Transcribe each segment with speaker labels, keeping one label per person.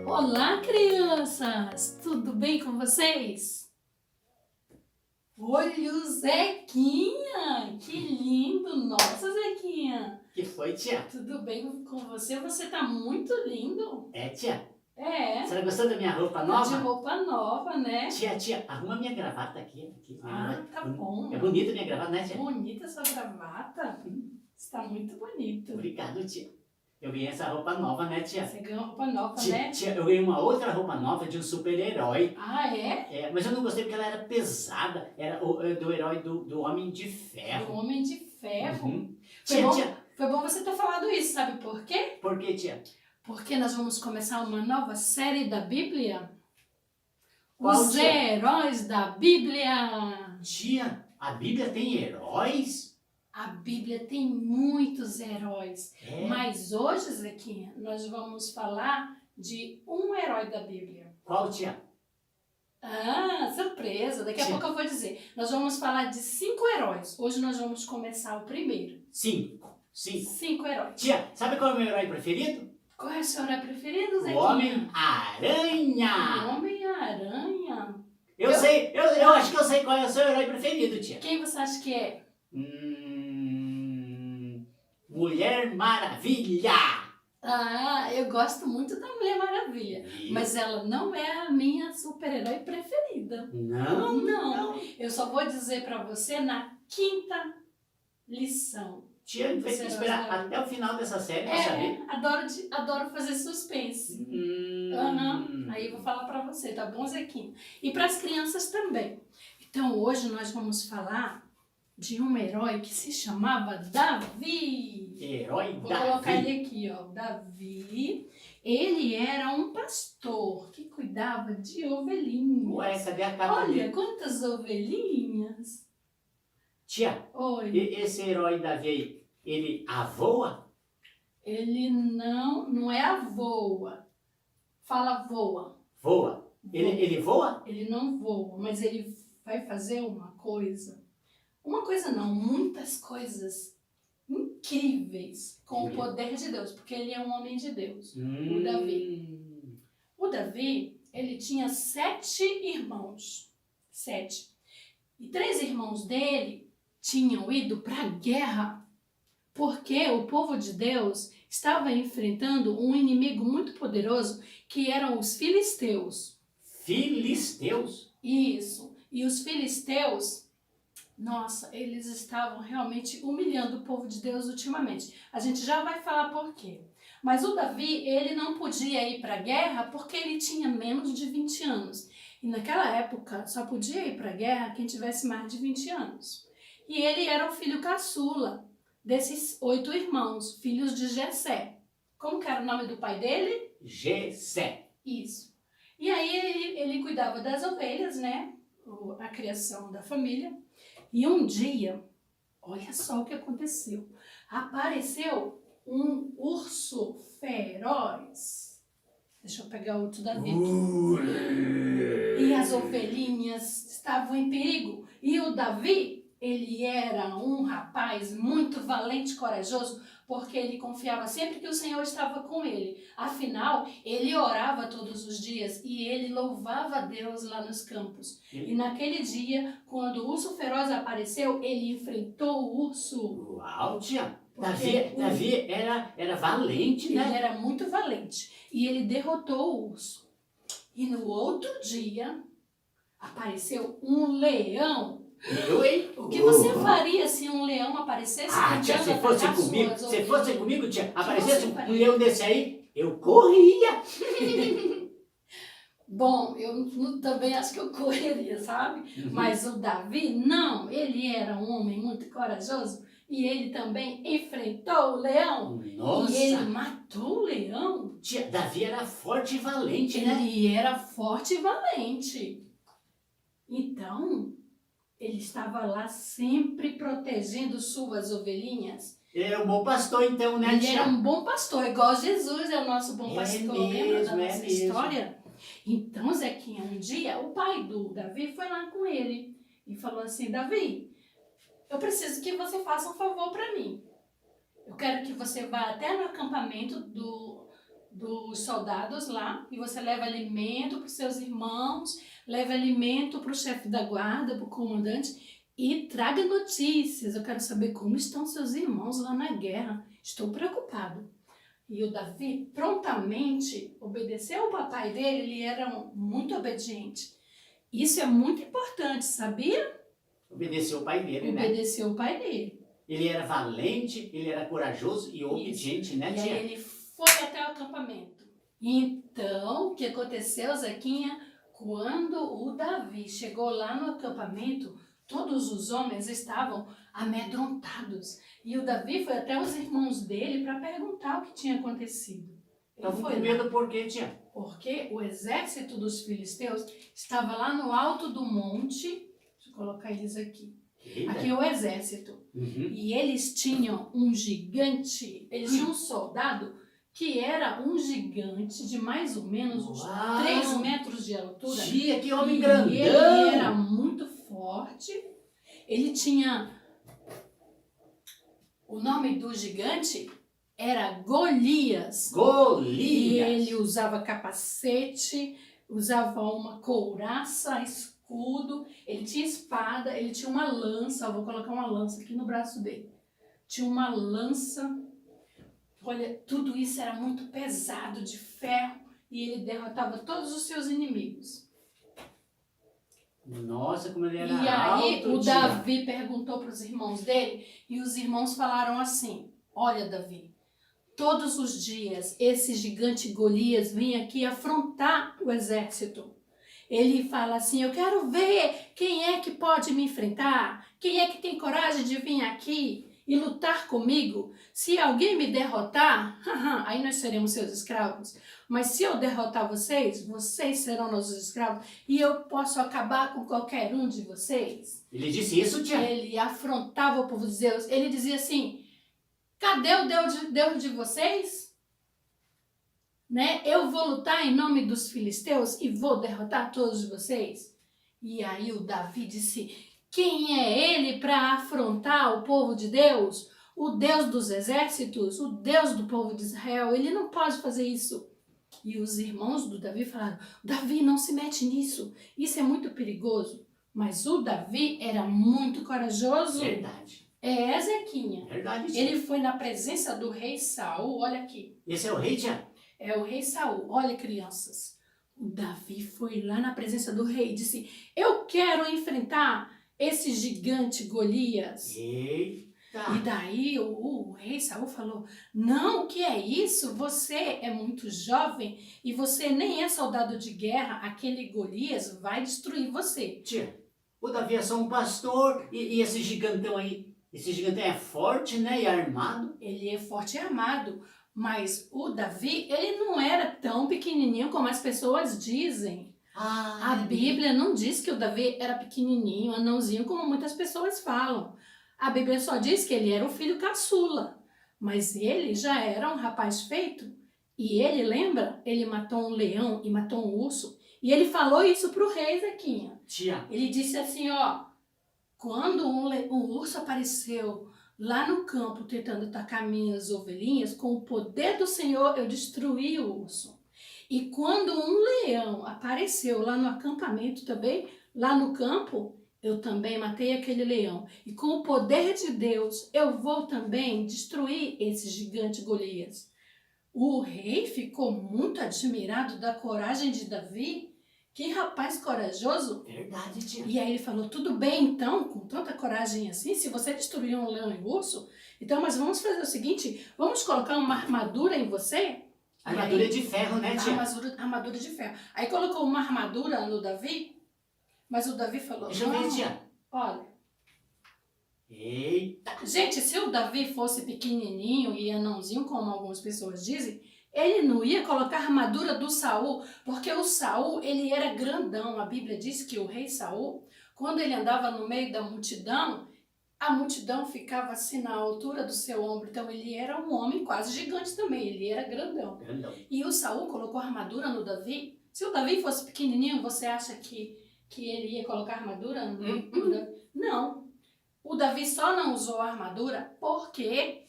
Speaker 1: Olá, crianças! Tudo bem com vocês? Olha o Zequinha! Que lindo! Nossa, Zequinha!
Speaker 2: Que foi, tia?
Speaker 1: Tudo bem com você? Você tá muito lindo!
Speaker 2: É, tia?
Speaker 1: É!
Speaker 2: Você gostou da minha roupa
Speaker 1: Tá
Speaker 2: nova?
Speaker 1: de roupa nova, né?
Speaker 2: Tia, arruma minha gravata aqui.
Speaker 1: Tá bom.
Speaker 2: É bonita minha gravata, né, tia?
Speaker 1: Bonita essa gravata. Está muito bonito.
Speaker 2: Obrigado, tia. Eu ganhei essa roupa nova, né, tia?
Speaker 1: Você ganhou roupa nova,
Speaker 2: Tia,
Speaker 1: né?
Speaker 2: tia, eu ganhei uma outra roupa nova de um super-herói.
Speaker 1: Ah, é?
Speaker 2: É, mas eu não gostei porque ela era pesada. Era do herói do Homem de
Speaker 1: Do
Speaker 2: Ferro.
Speaker 1: Homem de Ferro.
Speaker 2: Uhum.
Speaker 1: Foi
Speaker 2: Tia,
Speaker 1: bom?
Speaker 2: tia,
Speaker 1: Foi bom você ter falado isso, sabe por quê?
Speaker 2: por que, tia?
Speaker 1: Porque nós vamos começar uma nova série da Bíblia.
Speaker 2: Qual,
Speaker 1: Os
Speaker 2: tia?
Speaker 1: heróis da Bíblia.
Speaker 2: Tia, a Bíblia tem heróis?
Speaker 1: A Bíblia tem muitos heróis.
Speaker 2: É.
Speaker 1: Mas hoje, Zequinha, nós vamos falar de um herói da Bíblia.
Speaker 2: Qual, tia?
Speaker 1: Ah, surpresa! Daqui a
Speaker 2: Tia.
Speaker 1: pouco eu vou dizer. Nós vamos falar de 5 heróis. Hoje nós vamos começar o primeiro.
Speaker 2: Sim.
Speaker 1: 5 heróis.
Speaker 2: Tia, sabe qual é o meu herói preferido?
Speaker 1: Qual é o seu herói preferido,
Speaker 2: O
Speaker 1: Zequinha?
Speaker 2: Homem-Aranha.
Speaker 1: Homem-Aranha.
Speaker 2: Eu sei, eu acho que eu sei qual é o seu herói preferido, tia.
Speaker 1: Quem você acha que é?
Speaker 2: Mulher Maravilha.
Speaker 1: Ah, eu gosto muito da Mulher Maravilha. Mas ela não é a minha super-herói preferida.
Speaker 2: Não?
Speaker 1: Não. Eu só vou dizer pra você na 5ª lição.
Speaker 2: Tia, a gente vai ter que esperar
Speaker 1: Você
Speaker 2: até o final dessa série pra saber.
Speaker 1: Adoro fazer suspense.
Speaker 2: Hum.
Speaker 1: Aí eu vou falar pra você, tá bom, Zequinha? E pras crianças também. Então hoje nós vamos falar de um herói que se chamava Davi.
Speaker 2: Herói
Speaker 1: Vou
Speaker 2: Davi.
Speaker 1: colocar ele aqui, ó. Davi. Ele era um pastor que cuidava de ovelhinhas.
Speaker 2: Ué, cadê a capa
Speaker 1: Olha
Speaker 2: dele?
Speaker 1: quantas ovelhinhas.
Speaker 2: Tia,
Speaker 1: Oi.
Speaker 2: esse herói Davi aí, ele avoa?
Speaker 1: Ele não é a voa. Fala voa.
Speaker 2: Voa. Ele voa?
Speaker 1: Ele não voa, mas ele vai fazer uma coisa. Uma coisa não, muitas coisas incríveis com o poder de Deus, porque ele é um homem de Deus. O Davi. O Davi, ele tinha 7 irmãos. 7. E 3 irmãos dele tinham ido para a guerra, porque o povo de Deus estava enfrentando um inimigo muito poderoso, que eram os filisteus.
Speaker 2: Filisteus?
Speaker 1: Isso. E os filisteus, nossa, eles estavam realmente humilhando o povo de Deus ultimamente. A gente já vai falar por quê. Mas o Davi, ele não podia ir para a guerra porque ele tinha menos de 20 anos. E naquela época, só podia ir para a guerra quem tivesse mais de 20 anos. E ele era o filho caçula desses 8 irmãos, filhos de Jessé. Como que era o nome do pai dele?
Speaker 2: Jessé.
Speaker 1: Isso. E aí ele cuidava das ovelhas, né? A criação da família. E um dia, olha só o que aconteceu. Apareceu um urso feroz. Deixa eu pegar outro Davi aqui. E as ovelhinhas estavam em perigo. E o Davi, ele era um rapaz muito valente e corajoso, porque ele confiava sempre que o Senhor estava com ele. Afinal, ele orava todos os dias e ele louvava a Deus lá nos campos. E naquele dia, quando o urso feroz apareceu, ele enfrentou o urso.
Speaker 2: Uau, tia.
Speaker 1: Porque
Speaker 2: Davi era valente,
Speaker 1: Ele
Speaker 2: né?
Speaker 1: era muito valente e ele derrotou o urso. E no outro dia, apareceu um leão.
Speaker 2: Eu, hein?
Speaker 1: O que você faria se um leão aparecesse?
Speaker 2: Ah, tia,
Speaker 1: tentando
Speaker 2: se fosse
Speaker 1: atacar
Speaker 2: comigo,
Speaker 1: suas
Speaker 2: se fosse
Speaker 1: ovelhas?
Speaker 2: comigo, tia,
Speaker 1: você
Speaker 2: aparecesse um
Speaker 1: faria?
Speaker 2: leão desse aí, eu corria.
Speaker 1: Bom, eu também acho que eu correria, sabe? Mas o Davi, não, ele era um homem muito corajoso e ele também enfrentou o leão.
Speaker 2: Nossa.
Speaker 1: E ele matou o leão.
Speaker 2: Tia, Davi era forte e valente, né?
Speaker 1: Ele era forte e valente. Então, ele estava lá sempre protegendo suas ovelhinhas.
Speaker 2: Ele era um bom pastor, então, né,
Speaker 1: Ele
Speaker 2: tia?
Speaker 1: era um bom pastor, igual Jesus é o nosso bom
Speaker 2: É
Speaker 1: pastor,
Speaker 2: mesmo,
Speaker 1: lembra da
Speaker 2: é
Speaker 1: nossa
Speaker 2: mesmo.
Speaker 1: história? Então, Zequinha, um dia, o pai do Davi foi lá com ele e falou assim, Davi, eu preciso que você faça um favor para mim. Eu quero que você vá até no acampamento dos soldados lá e você leva alimento para os seus irmãos, leva alimento para o chefe da guarda, para o comandante e traga notícias. Eu quero saber como estão seus irmãos lá na guerra. Estou preocupado. E o Davi prontamente obedeceu o papai dele, ele era muito obediente. Isso é muito importante, sabia?
Speaker 2: Obedeceu o pai dele, né?
Speaker 1: Obedeceu o pai dele.
Speaker 2: Ele era valente, ele era corajoso e obediente, né,
Speaker 1: E
Speaker 2: tia?
Speaker 1: aí ele foi até o acampamento. Então, o que aconteceu, Zequinha? Quando o Davi chegou lá no acampamento, todos os homens estavam amedrontados. E o Davi foi até os irmãos dele para perguntar o que tinha acontecido.
Speaker 2: Estavam com medo por quê, tia?
Speaker 1: Porque o exército dos filisteus estava lá no alto do monte. Deixa eu colocar eles aqui.
Speaker 2: Eita.
Speaker 1: Aqui é o exército.
Speaker 2: Uhum.
Speaker 1: E eles tinham um gigante, eles tinham um soldado que era um gigante de mais ou menos uns
Speaker 2: Uau!
Speaker 1: 3 metros de altura.
Speaker 2: Tia, que homem
Speaker 1: E
Speaker 2: grandão!
Speaker 1: ele era muito forte. Ele tinha... O nome do gigante era Golias. E
Speaker 2: Golias!
Speaker 1: ele usava capacete, usava uma couraça, escudo, ele tinha espada, ele tinha uma lança. Eu vou colocar uma lança aqui no braço dele. Tinha uma lança. Olha, tudo isso era muito pesado, de ferro, e ele derrotava todos os seus inimigos.
Speaker 2: Nossa, como ele era
Speaker 1: E aí
Speaker 2: alto,
Speaker 1: o
Speaker 2: tia.
Speaker 1: Davi perguntou para os irmãos dele, e os irmãos falaram assim: olha, Davi, todos os dias esse gigante Golias vem aqui afrontar o exército. Ele fala assim: eu quero ver quem é que pode me enfrentar, quem é que tem coragem de vir aqui e lutar comigo. Se alguém me derrotar, aí nós seremos seus escravos. Mas se eu derrotar vocês, vocês serão nossos escravos e eu posso acabar com qualquer um de vocês.
Speaker 2: Ele disse isso, tia?
Speaker 1: Ele afrontava o povo de Deus. Ele dizia assim: cadê o Deus de vocês? Né? Eu vou lutar em nome dos filisteus e vou derrotar todos vocês. E aí o Davi disse: quem é ele para afrontar o povo de Deus? O Deus dos exércitos, o Deus do povo de Israel, ele não pode fazer isso. E os irmãos do Davi falaram: Davi, não se mete nisso, isso é muito perigoso. Mas o Davi era muito corajoso.
Speaker 2: Verdade.
Speaker 1: É, Zequinha.
Speaker 2: Verdade, tia.
Speaker 1: Ele foi na presença do rei Saul, olha aqui.
Speaker 2: Esse é o rei, tia?
Speaker 1: É o rei Saul. Olha, crianças, o Davi foi lá na presença do rei e disse: eu quero enfrentar esse gigante Golias.
Speaker 2: Eita!
Speaker 1: E daí o rei Saul falou: não, o que é isso? Você é muito jovem e você nem é soldado de guerra. Aquele Golias vai destruir você.
Speaker 2: Tia, o Davi é só um pastor e esse gigantão aí, esse gigantão é forte, né, e armado.
Speaker 1: Ele é forte e armado, mas o Davi, ele não era tão pequenininho como as pessoas dizem. A Bíblia não diz que o Davi era pequenininho, anãozinho, como muitas pessoas falam. A Bíblia só diz que ele era o filho caçula, mas ele já era um rapaz feito. E ele, lembra? Ele matou um leão e matou um urso. E ele falou isso para o rei, Zequinha.
Speaker 2: Tia,
Speaker 1: Ele disse assim, ó: quando um urso apareceu lá no campo tentando atacar minhas ovelhinhas, com o poder do Senhor eu destruí o urso. E quando um leão apareceu lá no acampamento também, lá no campo, eu também matei aquele leão. E com o poder de Deus, eu vou também destruir esse gigante Golias. O rei ficou muito admirado da coragem de Davi. Que rapaz corajoso.
Speaker 2: verdade, tia.
Speaker 1: E aí ele falou: tudo bem então, com tanta coragem assim, se você destruiu um leão e um urso, então, mas vamos fazer o seguinte, vamos colocar uma armadura em você?
Speaker 2: Armadura de ferro, né, tia?
Speaker 1: Armadura de ferro. Aí colocou uma armadura no Davi, mas o Davi falou:
Speaker 2: Deixa eu ver,
Speaker 1: não,
Speaker 2: tia.
Speaker 1: olha,
Speaker 2: Eita!
Speaker 1: gente, se o Davi fosse pequenininho e anãozinho, como algumas pessoas dizem, ele não ia colocar a armadura do Saul, porque o Saul, ele era grandão. A Bíblia diz que o rei Saul, quando ele andava no meio da multidão, a multidão ficava assim na altura do seu ombro. Então ele era um homem quase gigante também, ele era grandão.
Speaker 2: Grandão.
Speaker 1: E o Saul colocou armadura no Davi. Se o Davi fosse pequenininho, você acha que ele ia colocar armadura no Davi? Não. O Davi só não usou a armadura porque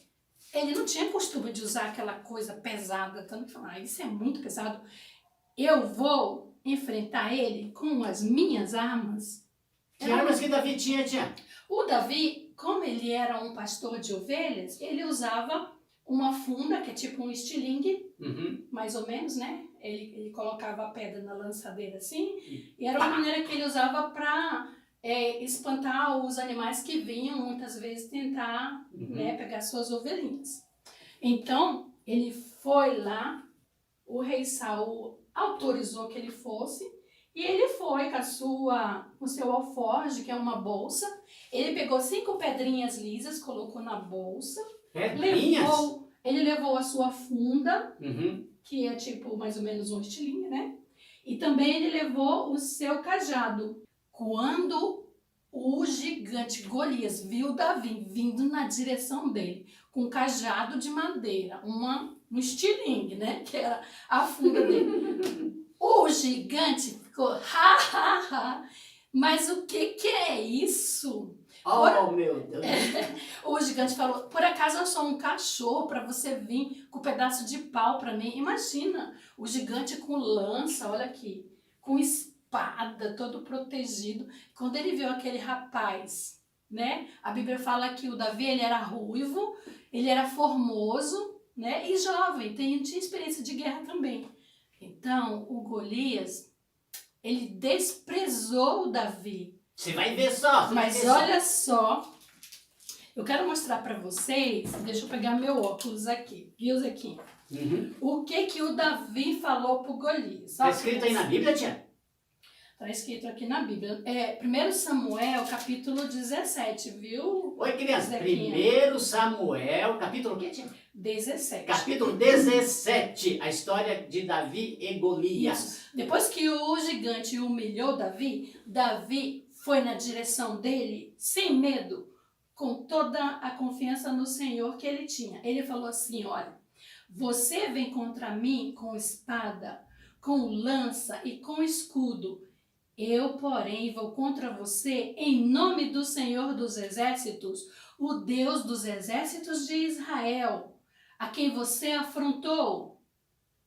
Speaker 1: ele não tinha costume de usar aquela coisa pesada. Tanto que falar, isso é muito pesado. Eu vou enfrentar ele com as minhas armas.
Speaker 2: Que armas que Davi tinha, tia?
Speaker 1: O Davi, como ele era um pastor de ovelhas, ele usava uma funda, que é tipo um estilingue, mais ou menos, né? Ele colocava a pedra na lançadeira assim, e era uma maneira que ele usava para espantar os animais que vinham muitas vezes tentar né, pegar suas ovelhinhas. Então, ele foi lá, o rei Saul autorizou que ele fosse, e ele foi com o seu alforje, que é uma bolsa. Ele pegou 5 pedrinhas lisas, colocou na bolsa.
Speaker 2: Pedrinhas?
Speaker 1: Ele levou a sua funda, que é tipo mais ou menos um estilingue, né? E também ele levou o seu cajado. Quando o gigante Golias viu Davi vindo na direção dele, com um cajado de madeira, um estilingue, né? Que era a funda dele. O gigante ficou, mas o que é isso?
Speaker 2: Oh, meu Deus.
Speaker 1: O gigante falou, por acaso eu sou um cachorro para você vir com um pedaço de pau para mim? Imagina, o gigante com lança, olha aqui, com espada, todo protegido. Quando ele viu aquele rapaz, né? A Bíblia fala que o Davi, ele era ruivo, ele era formoso, né? E jovem, tinha experiência de guerra também. Então, o Golias, ele desprezou o Davi.
Speaker 2: Você vai ver só.
Speaker 1: Mas olha só, eu quero mostrar para vocês, deixa eu pegar meu óculos aqui, viu, Zequinha? O que o Davi falou pro Golias.
Speaker 2: Está escrito aí na Bíblia, tia?
Speaker 1: Está escrito aqui na Bíblia. 1 Samuel, capítulo 17, viu?
Speaker 2: Oi, criança.
Speaker 1: Zequinha?
Speaker 2: 1 Samuel, capítulo o quê, tia?
Speaker 1: 17.
Speaker 2: Capítulo 17, a história de Davi e Golias.
Speaker 1: Isso. Depois que o gigante humilhou Davi, Davi foi na direção dele sem medo, com toda a confiança no Senhor que ele tinha. Ele falou assim, olha, você vem contra mim com espada, com lança e com escudo. Eu, porém, vou contra você em nome do Senhor dos Exércitos, o Deus dos exércitos de Israel, a quem você afrontou.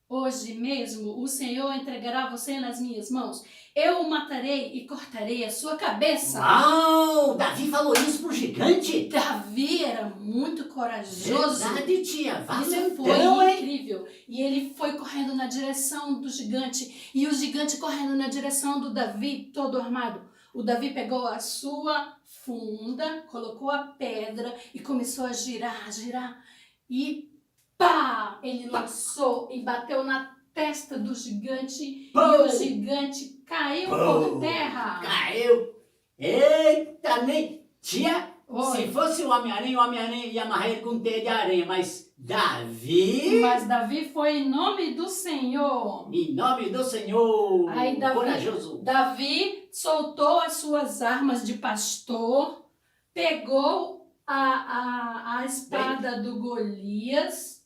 Speaker 1: Hoje mesmo o Senhor entregará você nas minhas mãos. Eu o matarei e cortarei a sua cabeça.
Speaker 2: Uau! Davi falou isso pro gigante?
Speaker 1: Davi era muito corajoso.
Speaker 2: Verdade, tia.
Speaker 1: Isso foi
Speaker 2: Valeu,
Speaker 1: incrível. E ele foi correndo na direção do gigante. E o gigante correndo na direção do Davi, todo armado. O Davi pegou a sua funda, colocou a pedra e começou a girar. E pá! Ele lançou e bateu na testa do gigante.
Speaker 2: Pum!
Speaker 1: E o gigante caiu por terra.
Speaker 2: Caiu. Eita, nem... Tia,
Speaker 1: Oi.
Speaker 2: se fosse o Homem-Aranha ia amarrar ele com teia de aranha, mas Davi...
Speaker 1: Mas Davi foi em nome do Senhor.
Speaker 2: Em nome do Senhor,
Speaker 1: Aí
Speaker 2: corajoso.
Speaker 1: Davi soltou as suas armas de pastor, pegou a espada do Golias.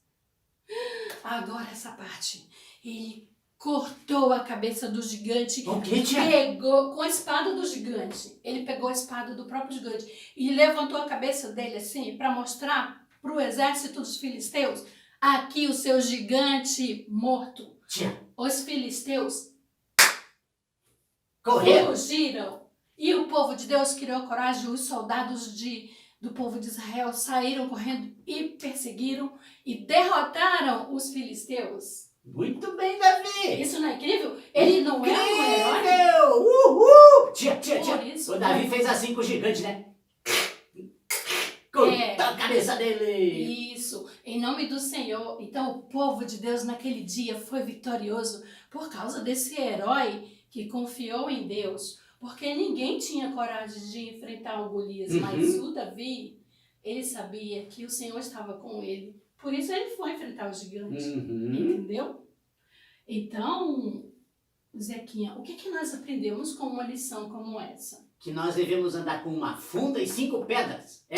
Speaker 1: Agora essa parte. Ele cortou a cabeça do gigante.
Speaker 2: O que, tia?
Speaker 1: Pegou com a espada do gigante. Ele pegou a espada do próprio gigante e levantou a cabeça dele assim para mostrar para o exército dos filisteus: aqui o seu gigante morto.
Speaker 2: Tia,
Speaker 1: Os filisteus
Speaker 2: correram.
Speaker 1: fugiram. E o povo de Deus criou coragem. Os soldados do povo de Israel saíram correndo e perseguiram e derrotaram os filisteus.
Speaker 2: Muito bem, Davi.
Speaker 1: Isso não é incrível? Ele não é um herói?
Speaker 2: Incrível! Uhul! Tia.
Speaker 1: Por isso,
Speaker 2: O Davi fez assim com o gigante, né? Cortou a cabeça dele.
Speaker 1: Isso, em nome do Senhor. Então o povo de Deus naquele dia foi vitorioso por causa desse herói que confiou em Deus. Porque ninguém tinha coragem de enfrentar o Golias, mas o Davi, ele sabia que o Senhor estava com ele. Por isso ele foi enfrentar o gigante, entendeu? Então, Zequinha, o que nós aprendemos com uma lição como essa?
Speaker 2: Que nós devemos andar com uma funda e 5 pedras, é?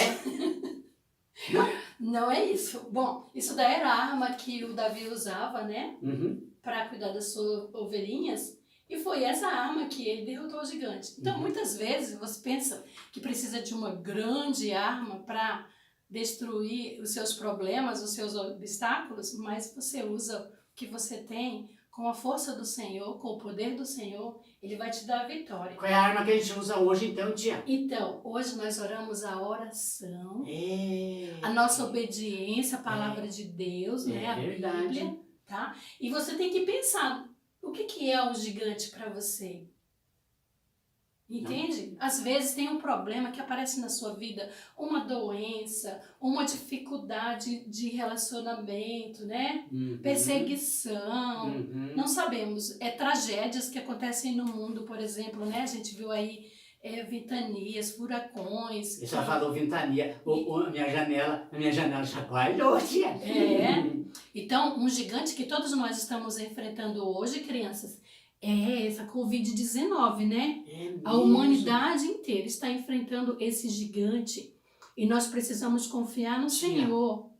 Speaker 1: Não é isso. Bom, isso daí era a arma que o Davi usava, né?
Speaker 2: Uhum.
Speaker 1: Para cuidar das suas ovelhinhas. E foi essa arma que ele derrotou o gigante. Então, muitas vezes, você pensa que precisa de uma grande arma para destruir os seus problemas, os seus obstáculos, mas você usa o que você tem com a força do Senhor, com o poder do Senhor, Ele vai te dar a vitória.
Speaker 2: Qual é a arma que a gente usa hoje, então, tia?
Speaker 1: Então, hoje nós oramos a oração,
Speaker 2: É.
Speaker 1: a nossa obediência à palavra de Deus, né? A
Speaker 2: verdade.
Speaker 1: Bíblia, tá? E você tem que pensar, o que é um gigante para você? Entende? Às vezes tem um problema que aparece na sua vida, uma doença, uma dificuldade de relacionamento, né? Perseguição, não sabemos. Tragédias que acontecem no mundo, por exemplo, né? A gente viu aí ventanias, furacões.
Speaker 2: Você já falou ventania, a minha janela chacoalhou, tia.
Speaker 1: Então, um gigante que todos nós estamos enfrentando hoje, crianças, é essa Covid-19, né? A humanidade inteira está enfrentando esse gigante e nós precisamos confiar no Senhor.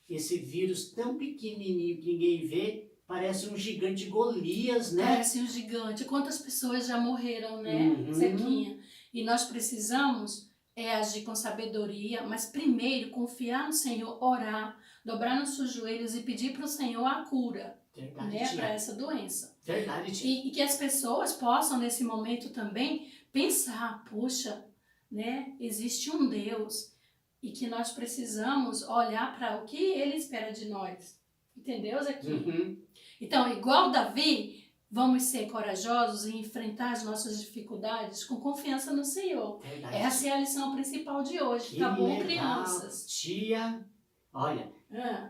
Speaker 2: Esse vírus tão pequenininho que ninguém vê, parece um gigante Golias, né?
Speaker 1: Parece um gigante. Quantas pessoas já morreram, né, Zequinha? E nós precisamos agir com sabedoria, mas primeiro confiar no Senhor, orar, dobrar nossos joelhos e pedir para o Senhor a cura.
Speaker 2: Verdade,
Speaker 1: Né, para essa doença.
Speaker 2: Verdade, tia.
Speaker 1: E que as pessoas possam, nesse momento também, pensar, puxa, né, existe um Deus e que nós precisamos olhar para o que Ele espera de nós. Entendeu, Zequinha? Então, igual Davi, vamos ser corajosos e enfrentar as nossas dificuldades com confiança no Senhor.
Speaker 2: Verdade.
Speaker 1: Essa é a lição principal de hoje, tá bom, crianças?
Speaker 2: Tia, olha,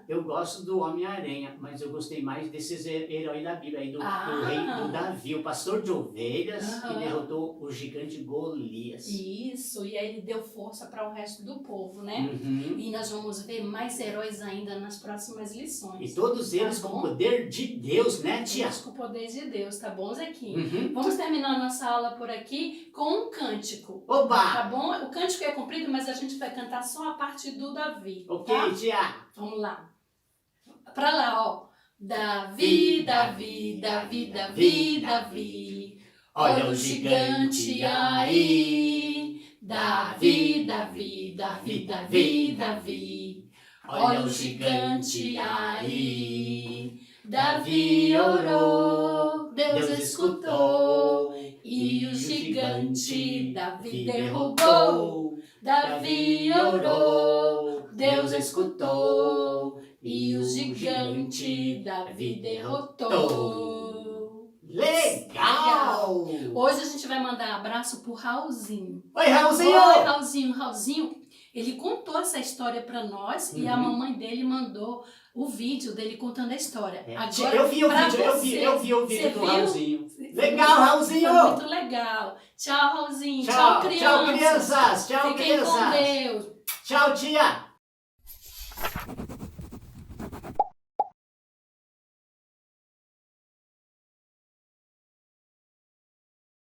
Speaker 2: eu gosto do Homem-Aranha, mas eu gostei mais desses heróis da Bíblia, aí do rei do Davi, o pastor de ovelhas, que derrotou o gigante Golias.
Speaker 1: Isso, e aí ele deu força para o resto do povo, né? E nós vamos ver mais heróis ainda nas próximas lições.
Speaker 2: E todos eles com o poder de Deus, né, tia?
Speaker 1: Todos com o poder de Deus, tá bom, Zequinha? Vamos terminar nossa aula por aqui com um cântico.
Speaker 2: Oba!
Speaker 1: Tá bom? O cântico é comprido, mas a gente vai cantar só a parte do Davi.
Speaker 2: Ok,
Speaker 1: tá?
Speaker 2: tia!
Speaker 1: Vamos lá. Pra lá, ó. Davi, Davi, Davi, Davi, Davi. Olha o gigante aí. Davi, Davi, Davi, Davi, Davi. Olha o gigante aí. Davi orou, Deus escutou. E o gigante Davi derrubou. Davi orou, Deus escutou. E o gigante Davi derrotou.
Speaker 2: Legal!
Speaker 1: Hoje a gente vai mandar abraço pro Raulzinho.
Speaker 2: Oi, Raulzinho!
Speaker 1: Oi, Raulzinho. Raulzinho, ele contou essa história pra nós e a mamãe dele mandou o vídeo dele contando a história. Agora,
Speaker 2: eu vi o vídeo do Raulzinho. Legal, Raulzinho!
Speaker 1: Foi muito legal. Tchau, Raulzinho. Tchau, crianças.
Speaker 2: Tchau, crianças. Tchau,
Speaker 1: Fiquem
Speaker 2: crianças.
Speaker 1: com Deus.
Speaker 2: Tchau, tia.